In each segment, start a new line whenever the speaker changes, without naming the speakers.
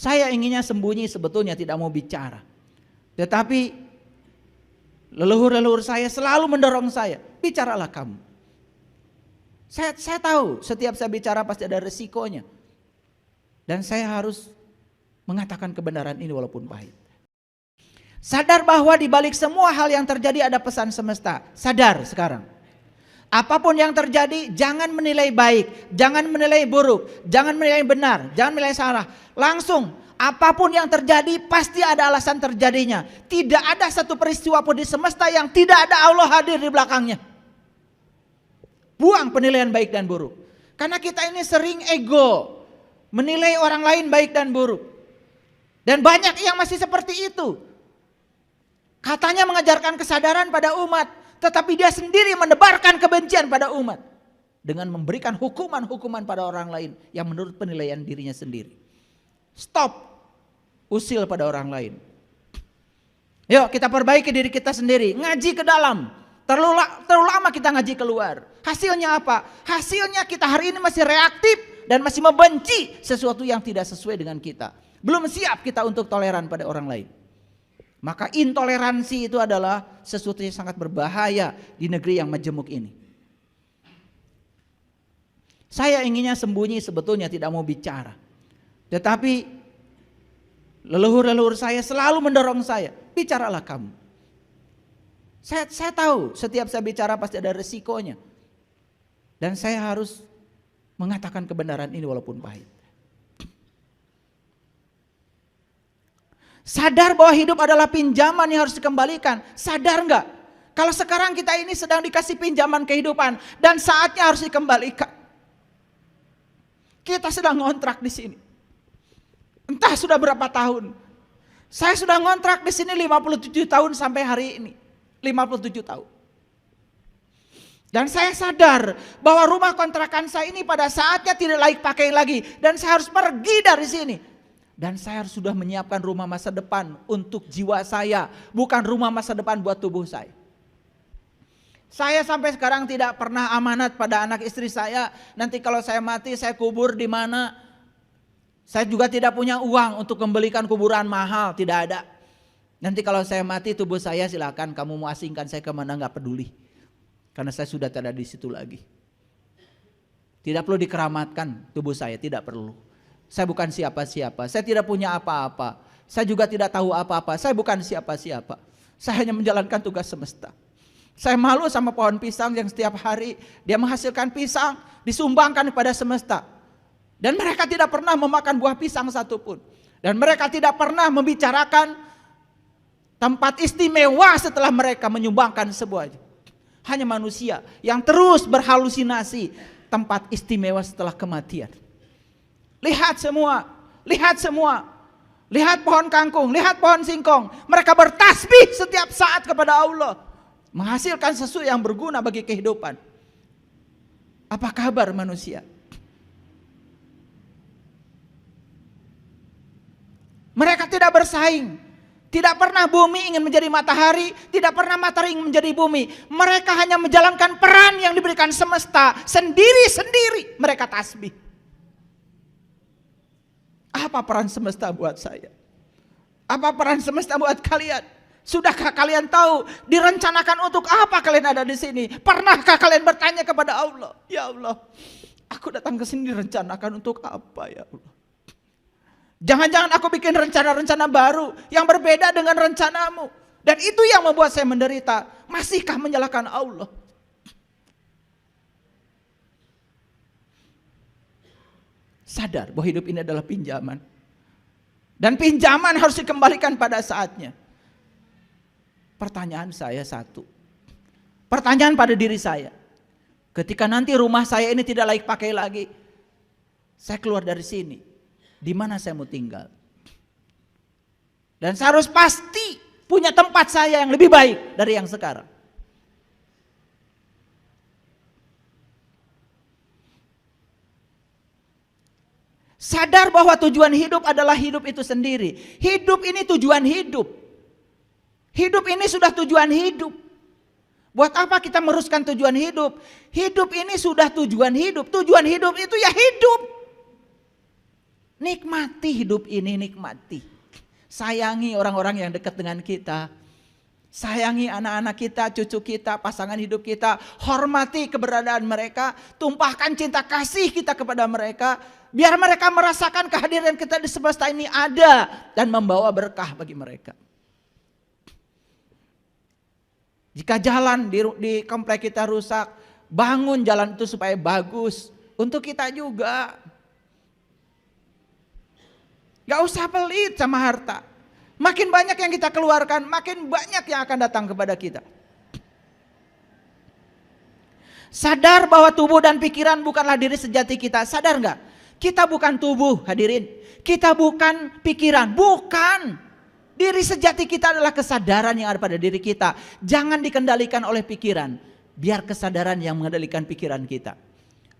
Saya inginnya sembunyi, sebetulnya tidak mau bicara. Tetapi leluhur-leluhur saya selalu mendorong saya, bicaralah kamu. Saya tahu setiap saya bicara pasti ada resikonya. Dan saya harus mengatakan kebenaran ini walaupun pahit. Sadar bahwa di balik semua hal yang terjadi ada pesan semesta. Sadar sekarang. Apapun yang terjadi, jangan menilai baik, jangan menilai buruk, jangan menilai benar, jangan menilai salah. Langsung, apapun yang terjadi pasti ada alasan terjadinya. Tidak ada satu peristiwa pun di semesta yang tidak ada Allah hadir di belakangnya. Buang penilaian baik dan buruk. Karena kita ini sering ego, menilai orang lain baik dan buruk. Dan banyak yang masih seperti itu. Katanya mengajarkan kesadaran pada umat. Tetapi dia sendiri menebarkan kebencian pada umat. Dengan memberikan hukuman-hukuman pada orang lain yang menurut penilaian dirinya sendiri. Stop. Usil pada orang lain. Yuk kita perbaiki diri kita sendiri. Ngaji ke dalam. Terlalu lama kita ngaji keluar. Hasilnya apa? Hasilnya kita hari ini masih reaktif. Dan masih membenci sesuatu yang tidak sesuai dengan kita. Belum siap kita untuk toleran pada orang lain. Maka intoleransi itu adalah sesuatu yang sangat berbahaya di negeri yang majemuk ini. Saya inginnya sembunyi, sebetulnya tidak mau bicara. Tetapi leluhur-leluhur saya selalu mendorong saya, bicaralah kamu. Saya tahu setiap saya bicara pasti ada resikonya. Dan saya harus mengatakan kebenaran ini walaupun pahit. Sadar bahwa hidup adalah pinjaman yang harus dikembalikan. Sadar enggak? Kalau sekarang kita ini sedang dikasih pinjaman kehidupan dan saatnya harus dikembalikan. Kita sedang ngontrak di sini. Entah sudah berapa tahun. Saya sudah ngontrak di sini 57 tahun sampai hari ini. 57 tahun. Dan saya sadar bahwa rumah kontrakan saya ini pada saatnya tidak layak pakai lagi. Dan saya harus pergi dari sini. Dan saya harus sudah menyiapkan rumah masa depan untuk jiwa saya. Bukan rumah masa depan buat tubuh saya. Saya sampai sekarang tidak pernah amanat pada anak istri saya. Nanti kalau saya mati saya kubur di mana. Saya juga tidak punya uang untuk membelikan kuburan mahal. Tidak ada. Nanti kalau saya mati tubuh saya silakan kamu mau asingkan saya kemana gak peduli. Karena saya sudah tidak di situ lagi. Tidak perlu dikeramatkan tubuh saya, tidak perlu. Saya bukan siapa-siapa, saya tidak punya apa-apa. Saya juga tidak tahu apa-apa, saya bukan siapa-siapa. Saya hanya menjalankan tugas semesta. Saya malu sama pohon pisang yang setiap hari dia menghasilkan pisang, disumbangkan kepada semesta. Dan mereka tidak pernah memakan buah pisang satupun. Dan mereka tidak pernah membicarakan tempat istimewa setelah mereka menyumbangkan sebuah. Hanya manusia yang terus berhalusinasi tempat istimewa setelah kematian. Lihat semua, lihat semua. Lihat pohon kangkung, lihat pohon singkong. Mereka bertasbih setiap saat kepada Allah. Menghasilkan sesuatu yang berguna bagi kehidupan. Apa kabar manusia? Mereka tidak bersaing. Tidak pernah bumi ingin menjadi matahari. Tidak pernah matahari ingin menjadi bumi. Mereka hanya menjalankan peran yang diberikan semesta. Sendiri-sendiri mereka tasbih. Apa peran semesta buat saya? Apa peran semesta buat kalian? Sudahkah kalian tahu direncanakan untuk apa kalian ada di sini? Pernahkah kalian bertanya kepada Allah? Ya Allah, aku datang ke sini direncanakan untuk apa ya Allah? Jangan-jangan aku bikin rencana-rencana baru yang berbeda dengan rencanamu. Dan itu yang membuat saya menderita. Masihkah menyalahkan Allah? Sadar bahwa hidup ini adalah pinjaman. Dan pinjaman harus dikembalikan pada saatnya. Pertanyaan saya satu. Pertanyaan pada diri saya. Ketika nanti rumah saya ini tidak layak pakai lagi. Saya keluar dari sini. Di mana saya mau tinggal? Dan saya harus pasti punya tempat saya yang lebih baik dari yang sekarang. Sadar bahwa tujuan hidup adalah hidup itu sendiri. Hidup ini tujuan hidup. Hidup ini sudah tujuan hidup. Buat apa kita meruskan tujuan hidup? Hidup ini sudah tujuan hidup. Tujuan hidup itu ya hidup. Nikmati hidup ini, nikmati. Sayangi orang-orang yang dekat dengan kita. Sayangi anak-anak kita, cucu kita, pasangan hidup kita. Hormati keberadaan mereka. Tumpahkan cinta kasih kita kepada mereka. Biar mereka merasakan kehadiran kita di semesta ini ada. Dan membawa berkah bagi mereka. Jika jalan di komplek kita rusak, bangun jalan itu supaya bagus. Untuk kita juga. Gak usah pelit sama harta. Makin banyak yang kita keluarkan, makin banyak yang akan datang kepada kita. Sadar bahwa tubuh dan pikiran bukanlah diri sejati kita. Sadar gak? Kita bukan tubuh, hadirin. Kita bukan pikiran, bukan. Diri sejati kita adalah kesadaran yang ada pada diri kita. Jangan dikendalikan oleh pikiran. Biar kesadaran yang mengendalikan pikiran kita.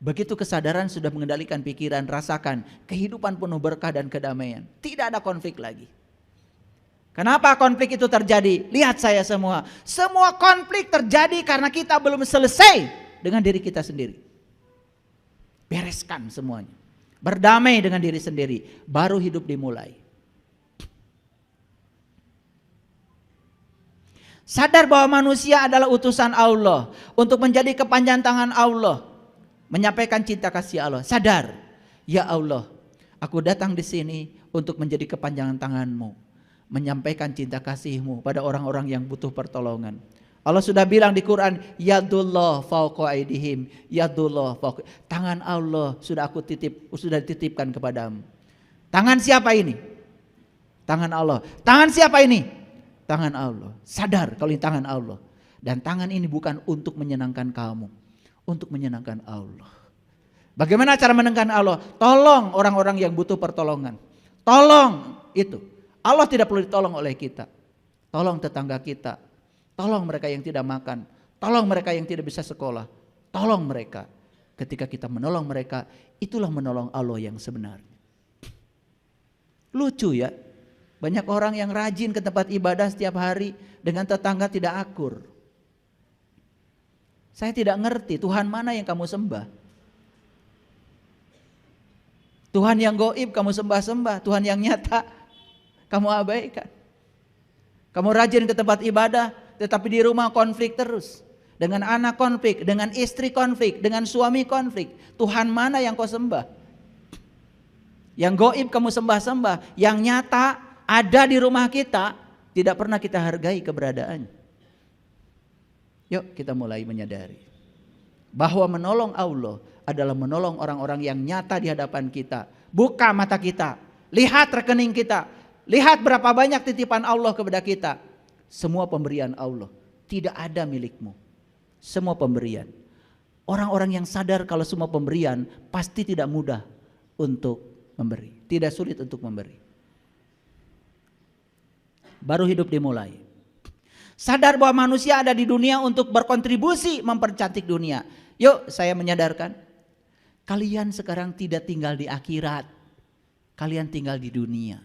Begitu kesadaran sudah mengendalikan pikiran, rasakan kehidupan penuh berkah dan kedamaian. Tidak ada konflik lagi. Kenapa konflik itu terjadi? Lihat saya semua. Semua konflik terjadi karena kita belum selesai dengan diri kita sendiri. Bereskan semuanya. Berdamai dengan diri sendiri. Baru hidup dimulai. Sadar bahwa manusia adalah utusan Allah. Untuk menjadi kepanjangan tangan Allah. Menyampaikan cinta kasih Allah. Sadar, ya Allah, aku datang di sini untuk menjadi kepanjangan tangan-Mu, menyampaikan cinta kasih-Mu pada orang-orang yang butuh pertolongan. Allah sudah bilang di Quran, yadullah fauqa aidihim, yadullah fauqa. Tangan Allah sudah dititipkan kepadamu. Tangan siapa ini? Tangan Allah. Tangan siapa ini? Tangan Allah. Sadar kalau ini tangan Allah. Dan tangan ini bukan untuk menyenangkan kamu. Untuk menyenangkan Allah. Bagaimana cara menyenangkan Allah? Tolong orang-orang yang butuh pertolongan. Tolong itu. Allah tidak perlu ditolong oleh kita. Tolong tetangga kita. Tolong mereka yang tidak makan. Tolong mereka yang tidak bisa sekolah. Tolong mereka. Ketika kita menolong mereka, itulah menolong Allah yang sebenarnya. Lucu ya. Banyak orang yang rajin ke tempat ibadah setiap hari dengan tetangga tidak akur. Saya tidak ngerti Tuhan mana yang kamu sembah. Tuhan yang gaib kamu sembah-sembah. Tuhan yang nyata kamu abaikan. Kamu rajin ke tempat ibadah tetapi di rumah konflik terus. Dengan anak konflik, dengan istri konflik, dengan suami konflik. Tuhan mana yang kau sembah? Yang gaib kamu sembah-sembah. Yang nyata ada di rumah kita. Tidak pernah kita hargai keberadaannya. Yuk kita mulai menyadari bahwa menolong Allah adalah menolong orang-orang yang nyata di hadapan kita. Buka mata kita, lihat rekening kita, lihat berapa banyak titipan Allah kepada kita. Semua pemberian Allah, tidak ada milikmu. Semua pemberian. Orang-orang yang sadar kalau semua pemberian pasti tidak mudah untuk memberi, tidak sulit untuk memberi. Baru hidup dimulai. Sadar bahwa manusia ada di dunia untuk berkontribusi mempercantik dunia. Yuk saya menyadarkan. Kalian sekarang tidak tinggal di akhirat. Kalian tinggal di dunia.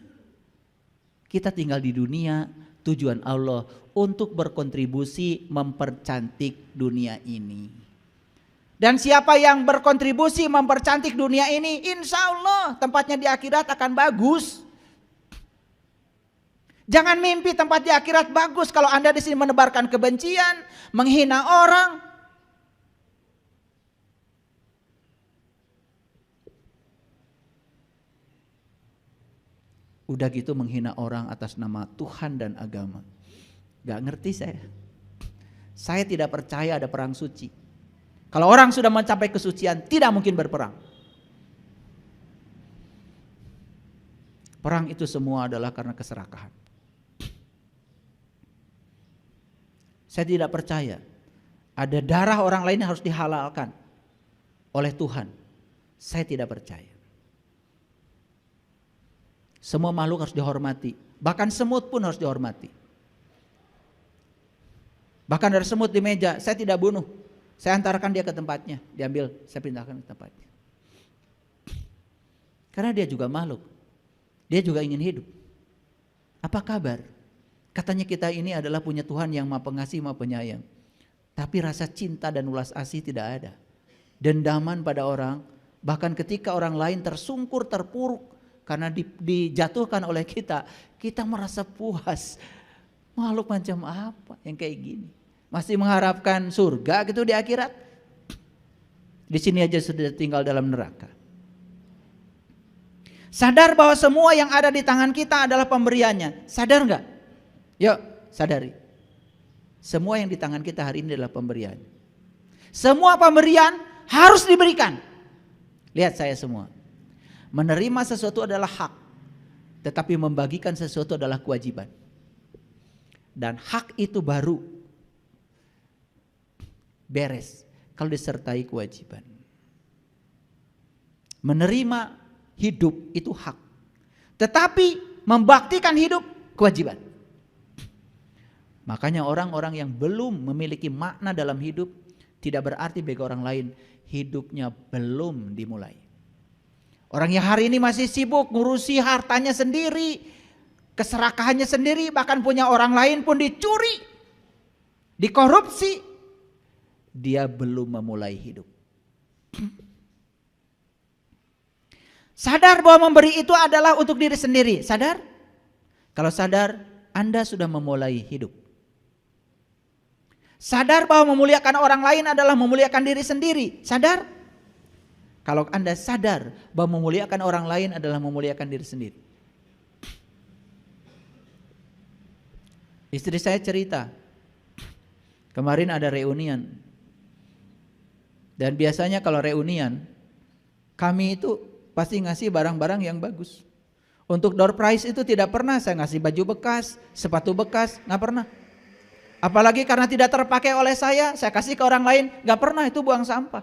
Kita tinggal di dunia, tujuan Allah untuk berkontribusi mempercantik dunia ini. Dan siapa yang berkontribusi mempercantik dunia ini, insya Allah tempatnya di akhirat akan bagus. Jangan mimpi tempat di akhirat bagus kalau Anda di sini menebarkan kebencian, menghina orang. Udah gitu menghina orang atas nama Tuhan dan agama. Gak ngerti saya. Saya tidak percaya ada perang suci. Kalau orang sudah mencapai kesucian, tidak mungkin berperang. Perang itu semua adalah karena keserakahan. Saya tidak percaya ada darah orang lain yang harus dihalalkan oleh Tuhan. Saya tidak percaya. Semua makhluk harus dihormati. Bahkan semut pun harus dihormati. Bahkan ada semut di meja, saya tidak bunuh. Saya antarkan dia ke tempatnya, diambil, saya pindahkan ke tempatnya. Karena dia juga makhluk. Dia juga ingin hidup. Apa kabar? Katanya kita ini adalah punya Tuhan yang Maha Pengasih, Maha Penyayang. Tapi rasa cinta dan ulas asih tidak ada. Dendaman pada orang, bahkan ketika orang lain tersungkur, terpuruk, karena dijatuhkan oleh kita, kita merasa puas. Makhluk macam apa yang kayak gini? Masih mengharapkan surga gitu di akhirat? Di sini aja sudah tinggal dalam neraka. Sadar bahwa semua yang ada di tangan kita adalah pemberiannya. Sadar nggak? Yuk, sadari. Semua yang di tangan kita hari ini adalah pemberian. Semua pemberian harus diberikan. Lihat saya semua. Menerima sesuatu adalah hak, tetapi membagikan sesuatu adalah kewajiban. Dan hak itu baru beres kalau disertai kewajiban. Menerima hidup itu hak, tetapi membaktikan hidup kewajiban. Makanya orang-orang yang belum memiliki makna dalam hidup tidak berarti bagi orang lain hidupnya belum dimulai. Orang yang hari ini masih sibuk ngurusi hartanya sendiri, keserakahannya sendiri, bahkan punya orang lain pun dicuri, dikorupsi, dia belum memulai hidup. Sadar bahwa memberi itu adalah untuk diri sendiri. Sadar? Kalau sadar, Anda sudah memulai hidup. Sadar bahwa memuliakan orang lain adalah memuliakan diri sendiri. Sadar? Kalau Anda sadar bahwa memuliakan orang lain adalah memuliakan diri sendiri. Istri saya cerita, kemarin ada reunian. Dan biasanya kalau reunian, kami itu pasti ngasih barang-barang yang bagus. Untuk door prize itu tidak pernah saya ngasih baju bekas, sepatu bekas, gak pernah. Apalagi karena tidak terpakai oleh saya kasih ke orang lain, gak pernah, itu buang sampah.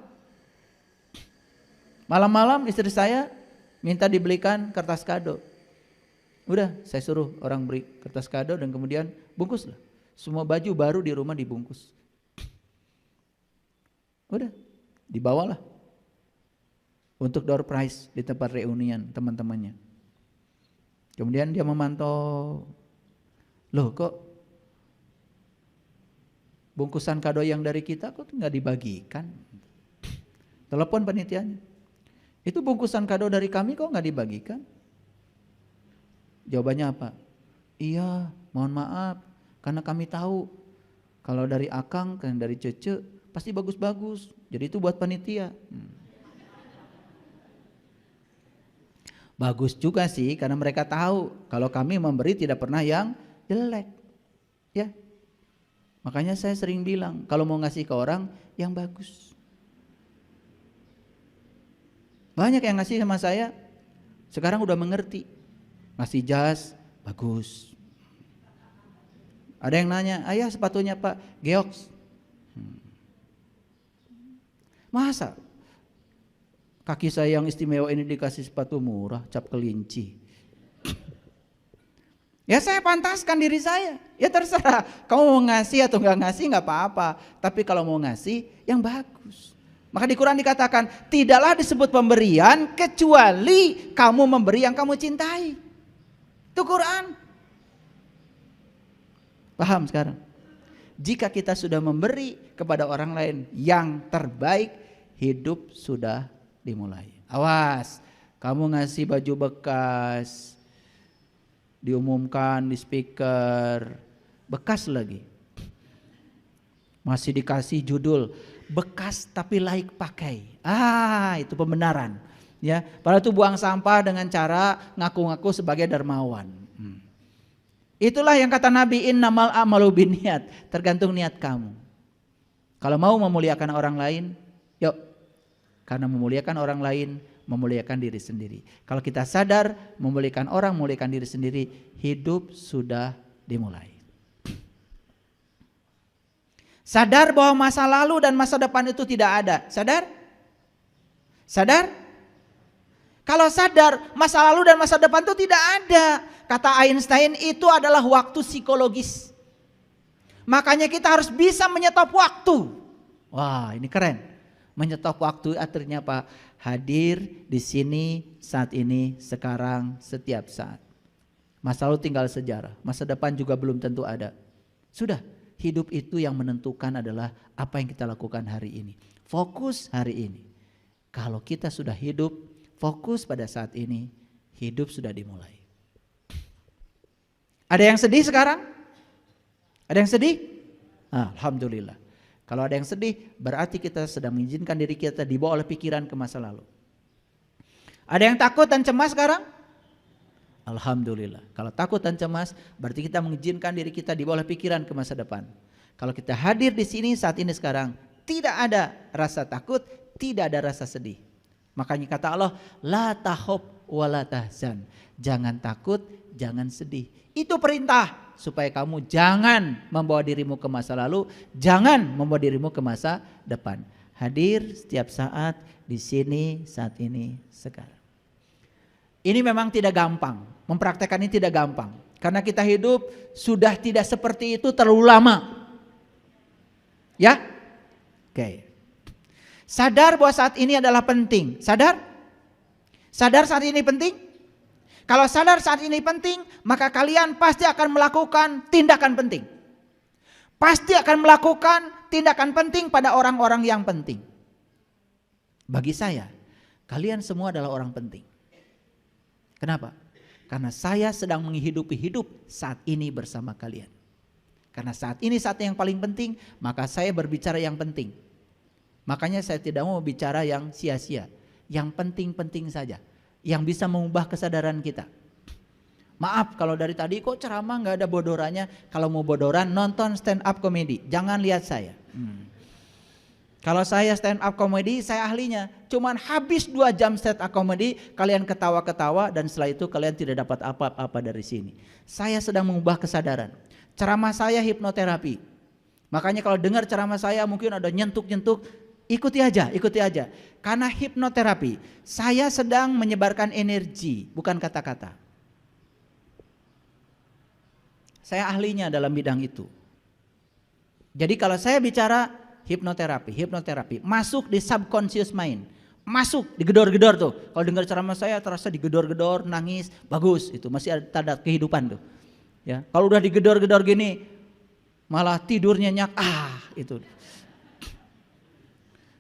Malam-malam istri saya minta dibelikan kertas kado. Udah saya suruh orang beri kertas kado dan kemudian bungkuslah. Semua baju baru di rumah dibungkus. Udah dibawalah untuk door prize di tempat reunian teman-temannya. Kemudian dia memantau, loh kok bungkusan kado yang dari kita kok nggak dibagikan? Telepon panitianya. Itu bungkusan kado dari kami kok nggak dibagikan? Jawabannya apa? Iya, mohon maaf, karena kami tahu kalau dari Akang, kan dari Cece pasti bagus-bagus. Jadi itu buat panitia. Bagus juga sih, karena mereka tahu kalau kami memberi tidak pernah yang jelek. Ya, makanya saya sering bilang kalau mau ngasih ke orang yang bagus. Banyak yang ngasih sama saya, sekarang udah mengerti. Ngasih jas, bagus. Ada yang nanya, ayah sepatunya Pak, Geox. Masa kaki saya yang istimewa ini dikasih sepatu murah, cap kelinci. Ya saya pantaskan diri saya. Ya terserah, kamu mau ngasih atau gak ngasih gak apa-apa. Tapi kalau mau ngasih, yang bagus. Maka di Quran dikatakan, tidaklah disebut pemberian kecuali kamu memberi yang kamu cintai. Itu Quran. Paham sekarang? Jika kita sudah memberi kepada orang lain yang terbaik, hidup sudah dimulai. Awas, kamu ngasih baju bekas, diumumkan di speaker, bekas lagi. Masih dikasih judul, bekas tapi layak pakai. Itu pembenaran. Ya, padahal itu buang sampah dengan cara ngaku-ngaku sebagai dermawan. Itulah yang kata Nabi, innamal a'malu binniyat, tergantung niat kamu. Kalau mau memuliakan orang lain, yuk. Karena memuliakan orang lain, memuliakan diri sendiri. Kalau kita sadar memuliakan orang, memuliakan diri sendiri, hidup sudah dimulai. Sadar bahwa masa lalu dan masa depan itu tidak ada. Sadar? Sadar? Kalau sadar masa lalu dan masa depan itu tidak ada. Kata Einstein, itu adalah waktu psikologis. Makanya kita harus bisa menyetop waktu. Wah, ini keren. Menyetop waktu artinya apa? Hadir di sini, saat ini, sekarang, setiap saat. Masa lalu tinggal sejarah, masa depan juga belum tentu ada. Sudah, hidup itu yang menentukan adalah apa yang kita lakukan hari ini. Fokus hari ini. Kalau kita sudah hidup, fokus pada saat ini, hidup sudah dimulai. Ada yang sedih sekarang? Ada yang sedih? Alhamdulillah. Kalau ada yang sedih, berarti kita sedang mengizinkan diri kita dibawa oleh pikiran ke masa lalu. Ada yang takut dan cemas sekarang? Alhamdulillah. Kalau takut dan cemas, berarti kita mengizinkan diri kita dibawa oleh pikiran ke masa depan. Kalau kita hadir di sini saat ini sekarang, tidak ada rasa takut, tidak ada rasa sedih. Makanya kata Allah, la tahab wa la tahzan. Jangan takut, jangan sedih. Itu perintah supaya kamu jangan membawa dirimu ke masa lalu, jangan membawa dirimu ke masa depan. Hadir setiap saat di sini, saat ini, sekarang. Ini memang tidak gampang, mempraktekkan ini tidak gampang. Karena kita hidup sudah tidak seperti itu terlalu lama. Ya? Oke. Sadar bahwa saat ini adalah penting. Sadar? Sadar saat ini penting? Kalau sadar saat ini penting, maka kalian pasti akan melakukan tindakan penting. Pasti akan melakukan tindakan penting pada orang-orang yang penting. Bagi saya, kalian semua adalah orang penting. Kenapa? Karena saya sedang menghidupi hidup saat ini bersama kalian. Karena saat ini saat yang paling penting, maka saya berbicara yang penting. Makanya saya tidak mau bicara yang sia-sia, yang penting-penting saja, yang bisa mengubah kesadaran kita. Maaf kalau dari tadi kok ceramah nggak ada bodorannya. Kalau mau bodoran nonton stand up comedy, jangan lihat saya. Kalau saya stand up comedy, saya ahlinya. Cuman habis 2 jam stand up comedy, kalian ketawa-ketawa dan setelah itu kalian tidak dapat apa-apa dari sini. Saya sedang mengubah kesadaran. Ceramah saya hipnoterapi. Makanya kalau dengar ceramah saya mungkin ada nyentuk-nyentuk, ikuti aja. Karena hipnoterapi, saya sedang menyebarkan energi, bukan kata-kata. Saya ahlinya dalam bidang itu. Jadi kalau saya bicara hipnoterapi, masuk di subconscious mind, masuk digedor-gedor tuh. Kalau dengar ceramah saya terasa digedor-gedor, nangis, bagus, itu masih ada tanda kehidupan tuh. Ya, kalau udah digedor-gedor gini, malah tidur nyenyak, itu.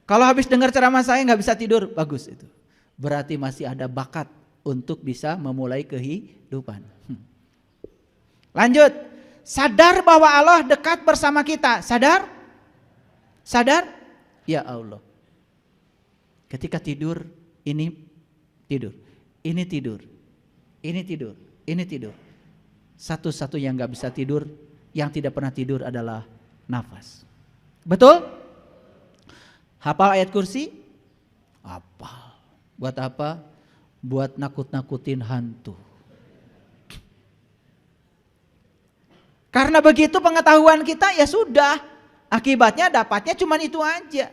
Kalau habis dengar ceramah saya nggak bisa tidur, bagus itu. Berarti masih ada bakat untuk bisa memulai kehidupan. Lanjut, sadar bahwa Allah dekat bersama kita, sadar? Sadar? Ya Allah. Ketika tidur, ini tidur, ini tidur, ini tidur, ini tidur. Satu-satu yang gak bisa tidur, yang tidak pernah tidur adalah nafas. Betul? Hafal ayat kursi? Hafal. Buat apa? Buat nakut-nakutin hantu. Karena begitu pengetahuan kita, ya sudah. Akibatnya dapatnya cuma itu aja.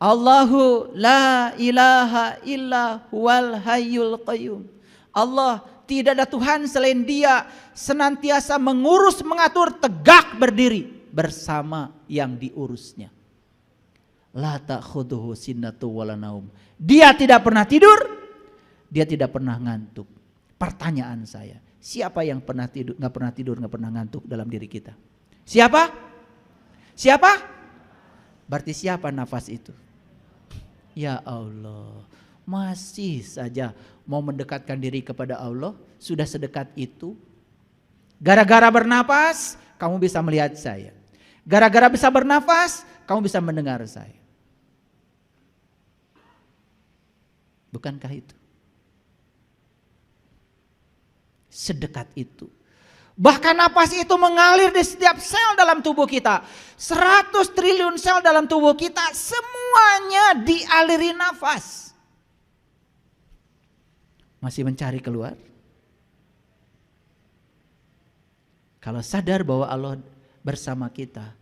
Allahu la ilaha illa huwal hayyul qayyum. Allah, tidak ada Tuhan selain Dia, senantiasa mengurus, mengatur, tegak berdiri bersama yang diurusnya. La ta'khudhuhu sinnatu wala naum. Dia tidak pernah tidur, Dia tidak pernah ngantuk. Pertanyaan saya, siapa yang pernah tidur, nggak pernah ngantuk dalam diri kita? Siapa? Siapa? Berarti siapa nafas itu? Ya Allah, masih saja mau mendekatkan diri kepada Allah, sudah sedekat itu. Gara-gara bernapas, kamu bisa melihat saya. Gara-gara bisa bernafas, kamu bisa mendengar saya. Bukankah itu? Sedekat itu. Bahkan napas itu mengalir di setiap sel dalam tubuh kita. 100 triliun sel dalam tubuh kita, semuanya dialiri nafas. Masih mencari keluar? Kalau sadar bahwa Allah bersama kita,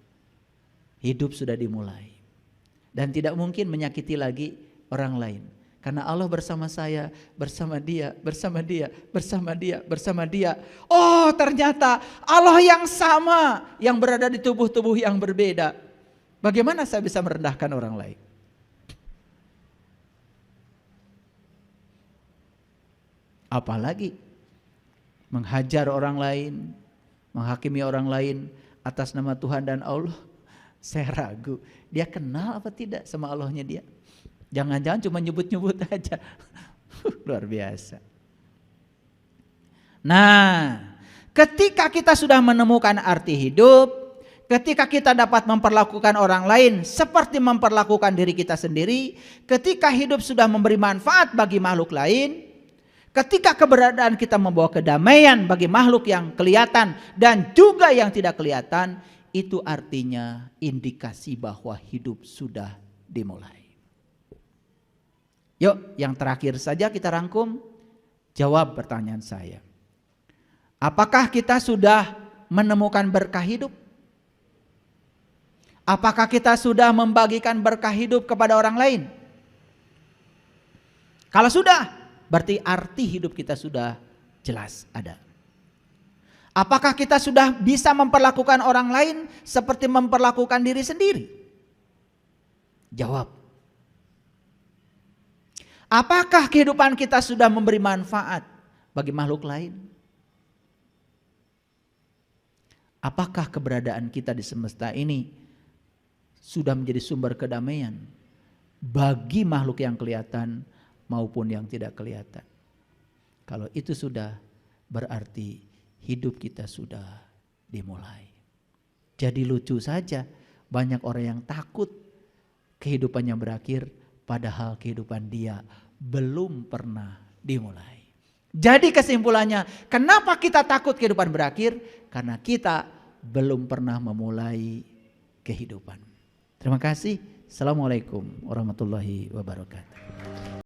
hidup sudah dimulai. Dan tidak mungkin menyakiti lagi orang lain. Karena Allah bersama saya, bersama dia, bersama dia, bersama dia, bersama dia. Oh, ternyata Allah yang sama yang berada di tubuh-tubuh yang berbeda. Bagaimana saya bisa merendahkan orang lain? Apalagi menghajar orang lain, menghakimi orang lain atas nama Tuhan dan Allah. Saya ragu, dia kenal apa tidak sama Allahnya dia? Jangan-jangan cuma nyebut-nyebut aja. Luar biasa. Nah, ketika kita sudah menemukan arti hidup, ketika kita dapat memperlakukan orang lain seperti memperlakukan diri kita sendiri, ketika hidup sudah memberi manfaat bagi makhluk lain, ketika keberadaan kita membawa kedamaian bagi makhluk yang kelihatan dan juga yang tidak kelihatan, itu artinya indikasi bahwa hidup sudah dimulai. Yuk, yang terakhir saja kita rangkum. Jawab pertanyaan saya. Apakah kita sudah menemukan berkah hidup? Apakah kita sudah membagikan berkah hidup kepada orang lain? Kalau sudah, berarti arti hidup kita sudah jelas ada. Apakah kita sudah bisa memperlakukan orang lain seperti memperlakukan diri sendiri? Jawab. Apakah kehidupan kita sudah memberi manfaat bagi makhluk lain? Apakah keberadaan kita di semesta ini sudah menjadi sumber kedamaian bagi makhluk yang kelihatan maupun yang tidak kelihatan? Kalau itu sudah, berarti hidup kita sudah dimulai. Jadi lucu saja, banyak orang yang takut kehidupannya berakhir, padahal kehidupan dia belum pernah dimulai. Jadi kesimpulannya, kenapa kita takut kehidupan berakhir? Karena kita belum pernah memulai kehidupan. Terima kasih. Assalamualaikum warahmatullahi wabarakatuh.